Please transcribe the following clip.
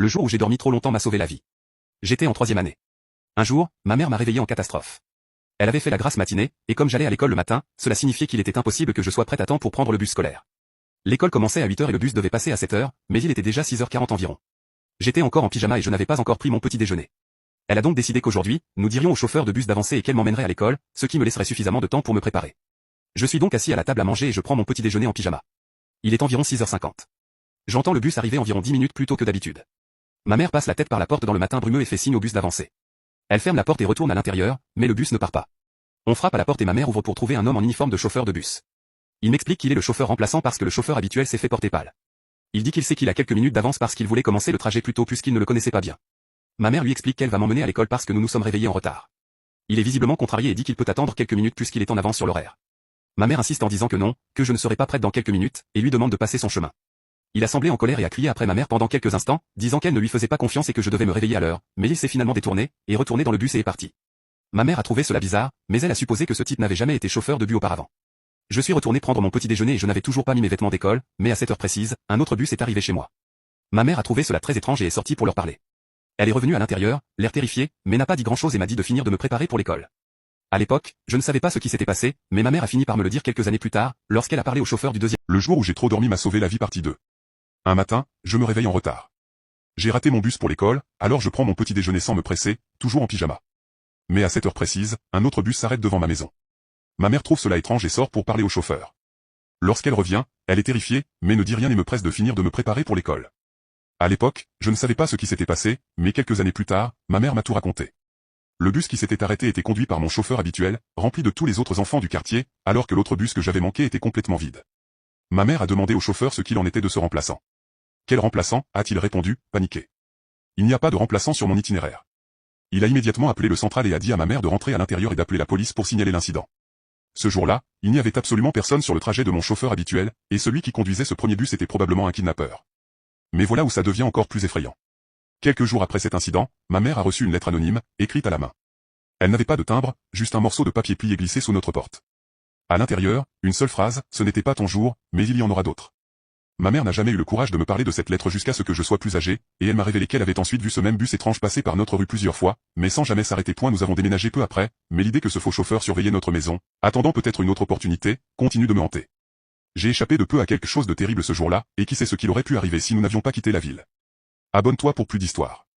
Le jour où j'ai dormi trop longtemps m'a sauvé la vie. J'étais en troisième année. Un jour, ma mère m'a réveillé en catastrophe. Elle avait fait la grasse matinée, et comme j'allais à l'école le matin, cela signifiait qu'il était impossible que je sois prête à temps pour prendre le bus scolaire. L'école commençait à 8h et le bus devait passer à 7h, mais il était déjà 6h40 environ. J'étais encore en pyjama et je n'avais pas encore pris mon petit déjeuner. Elle a donc décidé qu'aujourd'hui, nous dirions au chauffeur de bus d'avancer et qu'elle m'emmènerait à l'école, ce qui me laisserait suffisamment de temps pour me préparer. Je suis donc assis à la table à manger et je prends mon petit déjeuner en pyjama. Il est environ 6h50. J'entends le bus arriver environ 10 minutes plus tôt que d'habitude. Ma mère passe la tête par la porte dans le matin brumeux et fait signe au bus d'avancer. Elle ferme la porte et retourne à l'intérieur, mais le bus ne part pas. On frappe à la porte et ma mère ouvre pour trouver un homme en uniforme de chauffeur de bus. Il m'explique qu'il est le chauffeur remplaçant parce que le chauffeur habituel s'est fait porter pâle. Il dit qu'il sait qu'il a quelques minutes d'avance parce qu'il voulait commencer le trajet plus tôt puisqu'il ne le connaissait pas bien. Ma mère lui explique qu'elle va m'emmener à l'école parce que nous nous sommes réveillés en retard. Il est visiblement contrarié et dit qu'il peut attendre quelques minutes puisqu'il est en avance sur l'horaire. Ma mère insiste en disant que non, que je ne serai pas prête dans quelques minutes, et lui demande de passer son chemin. Il a semblé en colère et a crié après ma mère pendant quelques instants, disant qu'elle ne lui faisait pas confiance et que je devais me réveiller à l'heure, mais il s'est finalement détourné, et retourné dans le bus et est parti. Ma mère a trouvé cela bizarre, mais elle a supposé que ce type n'avait jamais été chauffeur de bus auparavant. Je suis retourné prendre mon petit déjeuner et je n'avais toujours pas mis mes vêtements d'école, mais à cette heure précise, un autre bus est arrivé chez moi. Ma mère a trouvé cela très étrange et est sortie pour leur parler. Elle est revenue à l'intérieur, l'air terrifiée, mais n'a pas dit grand-chose et m'a dit de finir de me préparer pour l'école. À l'époque, je ne savais pas ce qui s'était passé, mais ma mère a fini par me le dire quelques années plus tard, lorsqu'elle a parlé au chauffeur du deuxième. Le jour où j'ai trop dormi m'a sauvé la vie partie 2. Un matin, je me réveille en retard. J'ai raté mon bus pour l'école, alors je prends mon petit déjeuner sans me presser, toujours en pyjama. Mais à cette heure précise, un autre bus s'arrête devant ma maison. Ma mère trouve cela étrange et sort pour parler au chauffeur. Lorsqu'elle revient, elle est terrifiée, mais ne dit rien et me presse de finir de me préparer pour l'école. À l'époque, je ne savais pas ce qui s'était passé, mais quelques années plus tard, ma mère m'a tout raconté. Le bus qui s'était arrêté était conduit par mon chauffeur habituel, rempli de tous les autres enfants du quartier, alors que l'autre bus que j'avais manqué était complètement vide. Ma mère a demandé au chauffeur ce qu'il en était de ce remplaçant. Quel remplaçant, a-t-il répondu, paniqué. Il n'y a pas de remplaçant sur mon itinéraire. Il a immédiatement appelé le central et a dit à ma mère de rentrer à l'intérieur et d'appeler la police pour signaler l'incident. Ce jour-là, il n'y avait absolument personne sur le trajet de mon chauffeur habituel, et celui qui conduisait ce premier bus était probablement un kidnappeur. Mais voilà où ça devient encore plus effrayant. Quelques jours après cet incident, ma mère a reçu une lettre anonyme, écrite à la main. Elle n'avait pas de timbre, juste un morceau de papier plié glissé sous notre porte. À l'intérieur, une seule phrase, ce n'était pas ton jour, mais il y en aura d'autres. Ma mère n'a jamais eu le courage de me parler de cette lettre jusqu'à ce que je sois plus âgé, et elle m'a révélé qu'elle avait ensuite vu ce même bus étrange passer par notre rue plusieurs fois, mais sans jamais s'arrêter. Nous avons déménagé peu après, mais l'idée que ce faux chauffeur surveillait notre maison, attendant peut-être une autre opportunité, continue de me hanter. J'ai échappé de peu à quelque chose de terrible ce jour-là, et qui sait ce qu'il aurait pu arriver si nous n'avions pas quitté la ville. Abonne-toi pour plus d'histoires.